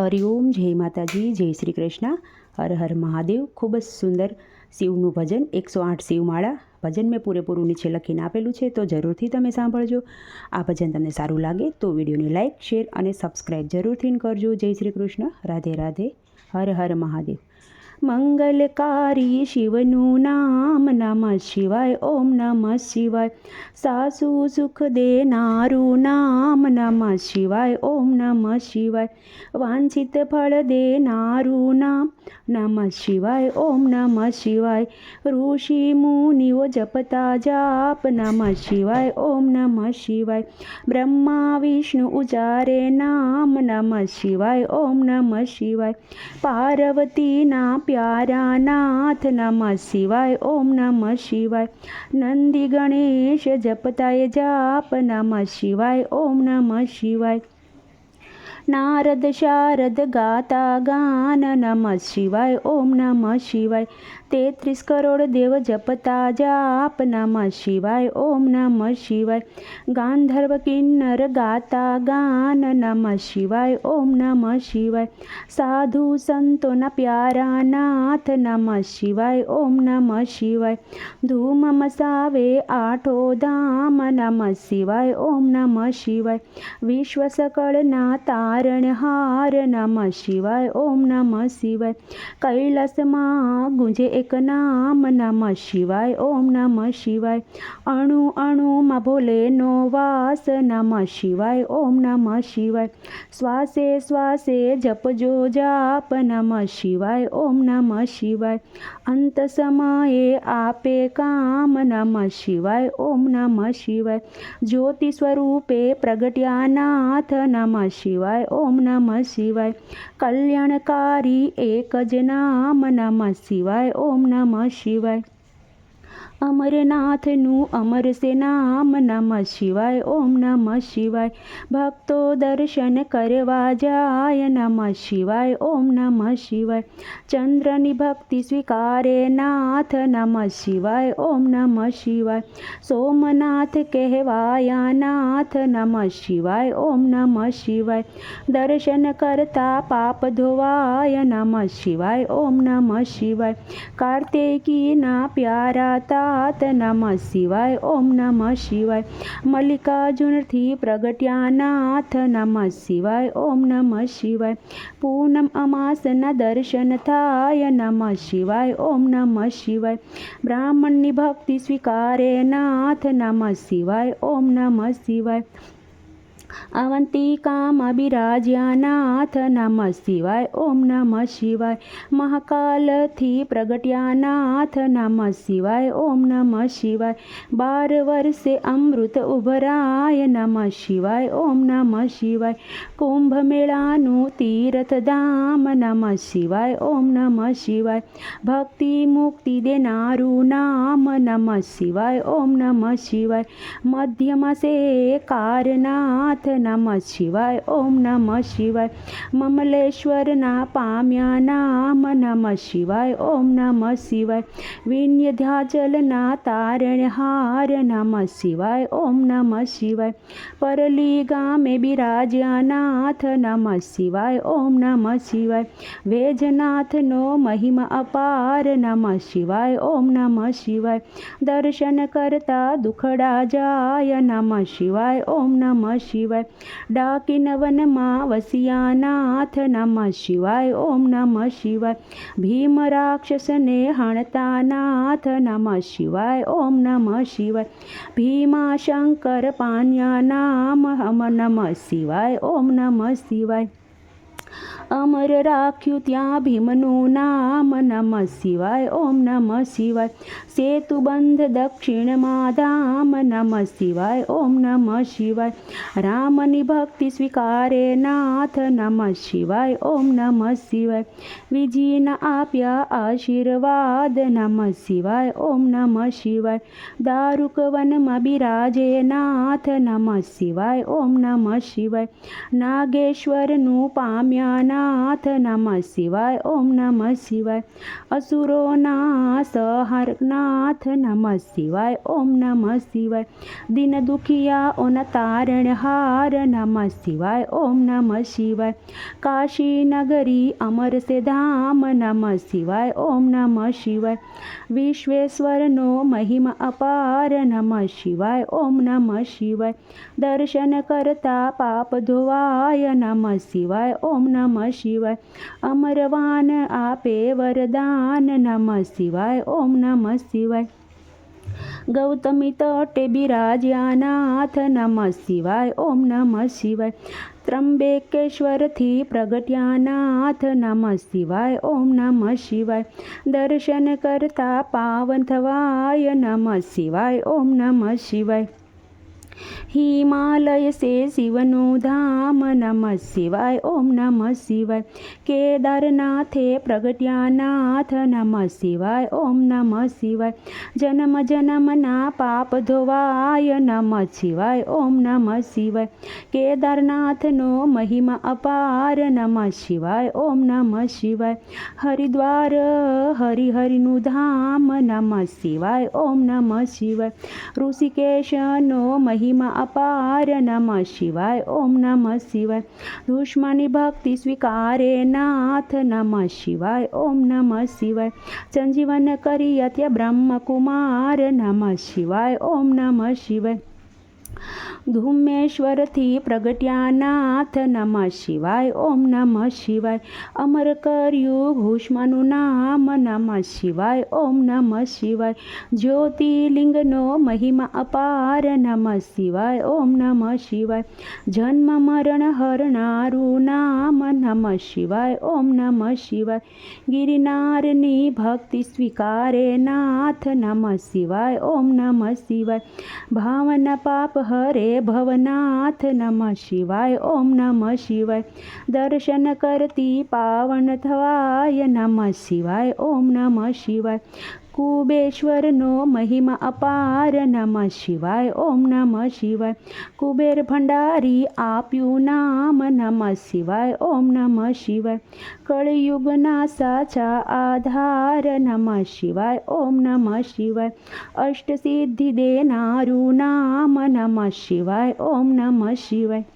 હરિઓમ, જય માતાજી, જય શ્રી કૃષ્ણ, હર હર મહાદેવ। ખૂબ જ સુંદર શિવનું ભજન 108 શિવમાળા ભજન મેં પૂરેપૂરું નીચે લખીને આપેલું છે, તો જરૂરથી તમે સાંભળજો। આ ભજન તમને સારું લાગે તો વિડીયોને લાઇક, શેર અને સબસ્ક્રાઈબ જરૂરથી કરજો। જય શ્રી કૃષ્ણ, રાધે રાધે, હર હર મહાદેવ। મંગલકારી શિવનું નામ, નમઃ શિવાય, ઓમ નમઃ શિવાય। સાસુ સુખ દેનારું નામ, નમઃ શિવાય, ઓમ નમઃ શિવાય। વાંછિત ફળ દેનારું નામ, નમઃ શિવાય, ઓમ નમઃ શિવાય। ઋષિ મુનિઓ જપતા જાપ, નમઃ શિવાય, ઓમ નમઃ શિવાય। બ્રહ્મા વિષ્ણુ ઉચારે નામ, નમઃ શિવાય, ઓમ નમઃ શિવાય। પાર્વતીના પ્યારા નાથ, નમઃ શિવાય, ઓમ નમઃ શિવાય। નંદી ગણેશ જપતાય જાપ, નમઃ શિવાય, ઓમ નમઃ શિવાય। નારદ શારદ ગાતા ગાન, નમઃ શિવાય, ઓમ નમઃ શિવાય। 33 કરોડ દેવ જપતા જાપ, નમઃ શિવાય, ઓમ નમઃ શિવાય। ગાંધર્વ કિન્નર ગાતા ગાન, નમઃ શિવાય, ઓમ નમઃ શિવાય। સાધુ સંતોના પ્યારા નાથ, નમઃ શિવાય, ઓમ નમઃ શિવાય। ધૂમ મસાવે આઠો ધામ, નમઃ શિવાય, ઓમ નમઃ શિવાય। વિશ્વ સકળના તારણહાર, નમઃ શિવાય, ઓમ નમઃ શિવાય। કૈલાસમાં ગુંજે એક નામ, નમઃ શિવાય, ઓમ નમઃ શિવાય। અણુ અણુમાં ભોલેનો વાસ, નમઃ શિવાય, ઓમ નમઃ શિવાય। શ્વાસે શ્વાસે જપજો જાપ, નમઃ શિવાય, ઓમ નમઃ શિવાય। અંત સમયે આપે કામ, નમઃ શિવાય, ઓમ નમઃ શિવાય। જ્યોતિ સ્વરૂપે પ્રગટ્યા નાથ, નમઃ શિવાય, ઓમ નમઃ શિવાય। કલ્યાણકારી એક જ નામ, નમઃ શિવાય, ઓમ નમઃ શિવાય। અમરનાથનું અમર સે નામ, નમઃ શિવાય, ઓમ નમઃ શિવાય। ભક્તો દર્શન કરવા જાય, નમઃ શિવાય, ઓમ નમઃ શિવાય। ચંદ્રની ભક્તિ સ્વીકારે નાથ, નમઃ શિવાય, ઓમ નમઃ શિવાય। સોમનાથ કહેવાયા નાથ, નમઃ શિવાય, ઓમ નમઃ શિવાય। દર્શન કરતા પાપ ધોવાય, નમઃ શિવાય, ઓમ નમઃ શિવાય। કાર્તિકીના પ્યારા તાત, નમઃ શિવાય, ઓમ નમઃ શિવાય। મલ્લિકાર્જુનથી પ્રગટ્યા નાથ, નમઃ શિવાય, ઓમ નમઃ શિવાય। પૂનમ અમાસના દર્શન થાય, નમઃ શિવાય, ઓમ નમઃ શિવાય। બ્રાહ્મણની ભક્તિ સ્વીકારે નાથ, નમઃ શિવાય, ઓમ નમઃ શિવાય। અવંતિકામાં બિરાજ્યા નાથ, નમઃ શિવાય, ઓમ નમઃ શિવાય। મહાકાલથી પ્રગટ્યા નાથ, નમઃ શિવાય, ઓમ નમઃ શિવાય। 12 વર્ષે અમૃત ઉભરાય, નમઃ શિવાય, ઓમ નમઃ શિવાય। કુંભ મેળાનું તીર્થધામ, નમઃ શિવાય, ઓમ નમઃ શિવાય। ભક્તિ મુક્તિ દેનારું નામ, નમઃ શિવાય, ઓમ નમઃ શિવાય। મધ્યમાં સે કારનાથ, નમઃ શિવાય, ઓમ નમઃ શિવાય। મમલેશ્વરના પામ્યા નામ, નમઃ શિવાય, ઓમ નમઃ શિવાય। વિંધ્યાચલના તારણહાર, નમઃ શિવાય, ઓમ નમઃ શિવાય। પરલી ગામે બિરાજ્યા નાથ, નમઃ શિવાય, ઓમ નમઃ શિવાય। વૈજનાથનો મહિમા અપાર, નમઃ શિવાય, ઓમ નમઃ શિવાય। દર્શન કરતા દુખડા જાય, નમઃ શિવાય, ઓમ નમઃ શિવાય। ડાકીન વનમાં વસ્યા નાથ, નમઃ શિવાય, ઓમ નમઃ શિવાય। ભીમ રાક્ષસને હણતા નાથ, નમઃ શિવાય, ઓમ નમઃ શિવાય। ભીમા શંકર પાન્યા નામ, નમઃ શિવાય, ઓમ નમઃ શિવાય। અમર રાખ્યું ત્યાં ભીમનું નામ, નમઃ શિવાય, ઓમ નમઃ શિવાય। સેતુબંધ દક્ષિણમાં ધામ, નમઃ શિવાય, ઓમ નમઃ શિવાય। રામની ભક્તિ સ્વીકારે નાથ, નમઃ શિવાય, ઓમ નમઃ શિવાય। વિજીના આપ્યા આશીર્વાદ, નમઃ શિવાય, ઓમ નમઃ શિવાય। દારૂક વનમાં બિરાજે નાથ, નમઃ શિવાય, ઓમ નમઃ શિવાય। નાગેશ્વરનું પામ્યા ભોળાનાથ નમઃ શિવાય ઓમ નમઃ શિવાય અસુરોના સંહારનાથ નમઃ શિવાય ઓમ નમઃ શિવાય દીન દુખિયાઓના તારણહાર નમઃ શિવાય ઓમ નમઃ શિવાય કાશી નગરી અમર સે ધામ નમઃ શિવાય ઓમ નમઃ શિવાય વિશ્વેશ્વરનો મહિમા અપાર નમઃ શિવાય ઓમ નમઃ શિવાય દર્શન કરતા પાપ ધોવાય નમઃ શિવાય ઓમ નમઃ શિવાય અમરવાન આપે વરદાન નમઃ શિવાય ઓમ નમઃ શિવાય ગૌતમી તટે બિરાજ્યાનાથ નમઃ શિવાય ઓમ નમઃ શિવાય ત્રંબકેશ્વરથી પ્રગટ્યાનાથ નમઃ શિવાય ઓમ નમઃ શિવાય દર્શન કરતા પાવન થવાય નમઃ શિવાય ઓમ નમઃ શિવાય હિમાલય સે શિવનું ધામ નમઃ શિવાય ઓમ નમઃ શિવાય કેદારનાથે પ્રગટ્યાનાથ નમઃ શિવાય ઓમ નમઃ શિવાય જન્મ જન્મના પાપ ધોવાય નમઃ શિવાય ઓમ નમઃ શિવાય કેદારનાથનો મહિમા અપાર નમઃ શિવાય ઓમ નમઃ શિવાય હરિદ્વાર હરિહરિનું ધામ નમઃ શિવાય ઓમ નમઃ શિવાય ઋષિકેશનો મહિમા અપાર નમઃ શિવાય ઓમ નમઃ શિવાય દુશ્મની ભક્તિ સ્વીકારે નાથ નમઃ શિવાય ઓમ નમઃ શિવાય સંજીવન કરી અત્ય બ્રહ્મકુમાર નમઃ શિવાય ઓમ નમઃ શિવાય ધુમ્મેશ્વરથી પ્રગટ્યાનાથ નમઃ શિવાય ઓમ નમઃ શિવાય અમર કર્યું ભૂષ્માનું નામ નમઃ શિવાય ઓમ નમઃ શિવાય જ્યોતિર્લિંગનો મહિમા અપાર નમઃ શિવાય ઓમ નમઃ શિવાય જન્મ મરણ હરનારું નામ નમઃ શિવાય ઓમ નમઃ શિવાય ગિરનારની ભક્તિ સ્વીકારે નાથ નમઃ શિવાય ઓમ નમઃ શિવાય ભાવના પાપ હરે ભવનાથ નમઃ શિવાય ઓમ નમઃ શિવાય દર્શન કરતી પાવન થવાય નમઃ શિવાય ઓમ નમઃ શિવાય કુબેશ્વરનો મહિમા અપાર નમઃ શિવાય ઓમ નમઃ શિવાય કુબેર ભંડારી આપ્યું નામ નમઃ શિવાય ઓમ નમઃ શિવાય કળયુગના સાચા આધાર નમઃ શિવાય ઓમ નમઃ શિવાય અષ્ટસિદ્ધિ દેનારું નામ નમઃ શિવાય ઓમ નમઃ શિવાય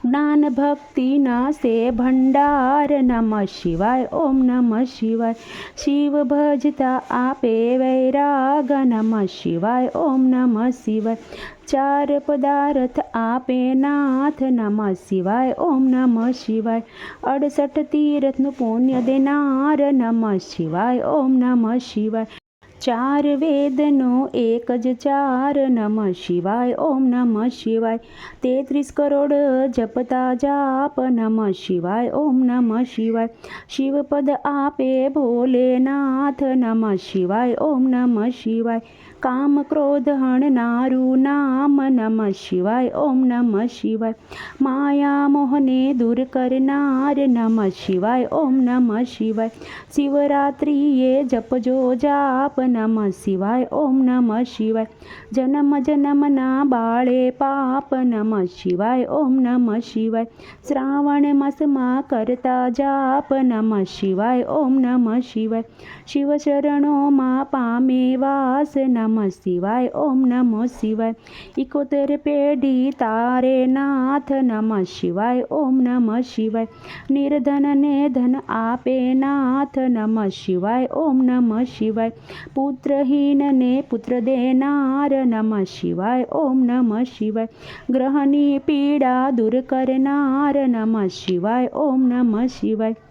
જ્ઞાન ભક્તિના સે ભંડાર નમઃ શિવાય ઓમ નમઃ શિવાય શિવ ભજતા આપે વૈરાગ નમઃ શિવાય ઓમ નમઃ શિવાય ચાર પદાર્થ આપે નાથ નમઃ શિવાય ઓમ નમઃ શિવાય 68 તીર્થનું પુણ્ય દેનાર નમઃ શિવાય ઓમ નમઃ શિવાય ચાર વેદનો એક જ ચાર નમઃ શિવાય ઓમ નમઃ શિવાય 33 કરોડ જપતા જાપ નમઃ શિવાય ઓમ નમઃ શિવાય શિવપદ આપે ભોલેનાથ નમઃ શિવાય ઓમ નમઃ શિવાય કામ ક્રોધ હણનારું નામ નમઃ શિવાય ઓમ નમઃ શિવાય માયા મોહને દૂર કરનાર નમઃ શિવાય ઓમ નમઃ શિવાય શિવરાત્રિએ જપજો જાપ નમઃ શિવાય ઓમ નમઃ શિવાય જન્મ જન્મના બાળે પાપ નમઃ શિવાય ઓમ નમઃ શિવાય શ્રાવણ માસમાં કરતા જાપ નમઃ શિવાય ઓમ નમઃ શિવાય શિવ શરણોમાં પામે વાસ નમઃ શિવાય ઓમ નમઃ શિવાય 71 પેઢી તારે નાથ નમઃ શિવાય ઓમ નમઃ શિવાય નિર્ધનને ધન આપે નાથ નમઃ શિવાય ઓમ નમઃ શિવાય પુત્રહીનને પુત્ર દેનાર નમઃ શિવાય ઓમ નમઃ શિવાય ગ્રહની પીડા દૂર કરનાર નમઃ શિવાય ઓમ નમઃ શિવાય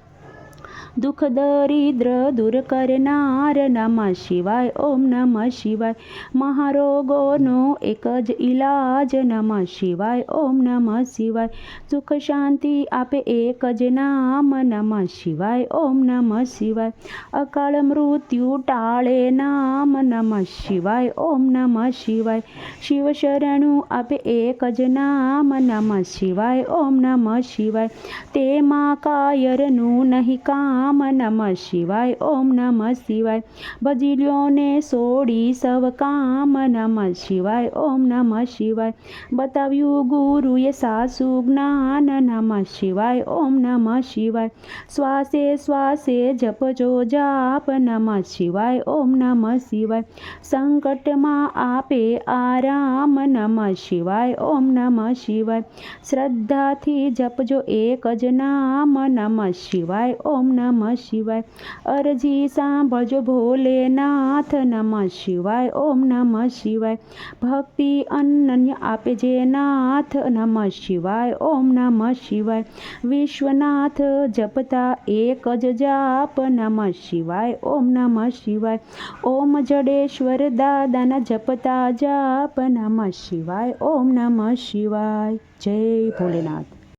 દુઃખ દરિદ્ર દૂર કરનાર નમઃ શિવાય ઓમ નમઃ શિવાય મહારોગોનો એક જ ઈલાજ નમઃ શિવાય ઓમ નમઃ શિવાય સુખ શાંતિ આપે એક જ નામ નમઃ શિવાય ઓમ નમઃ શિવાય અકાળ મૃત્યુ ટાળે નામ નમઃ શિવાય ઓમ નમઃ શિવાય શિવ શરણું આપે એક જ નામ નમઃ શિવાય ઓમ નમઃ શિવાય તેમાં કાયરનું નહીં કામ કામ નમઃ શિવાય ઓમ નમઃ શિવાય ભજી લ્યો ને સોડી સવ કામ નમઃ શિવાય ઓમ નમઃ શિવાય બતાવ્યું ગુરુએ સાસુ જ્ઞાન નમઃ શિવાય ઓમ નમઃ શિવાય શ્વાસે શ્વાસે જપજો જાપ નમઃ શિવાય ઓમ નમઃ શિવાય સંકટમાં આપે આરામ નમઃ શિવાય ઓમ નમઃ શિવાય શ્રદ્ધાથી જપજો એક જ નામ નમઃ શિવાય ઓમ નમઃ શિવાય અરજી સાંભળજો ભોલેનાથ નમઃ શિવાય ઓમ નમઃ શિવાય ભક્તિ અનન્ય આપે જે નાથ નમઃ શિવાય ઓમ નમઃ શિવાય વિશ્વનાથ જપતા એક જ જાપ નમઃ શિવાય ઓમ નમઃ શિવાય ઓમ જડેશ્વર દાદાના જપતા જાપ નમઃ શિવાય ઓમ નમઃ શિવાય જય ભોલેનાથ।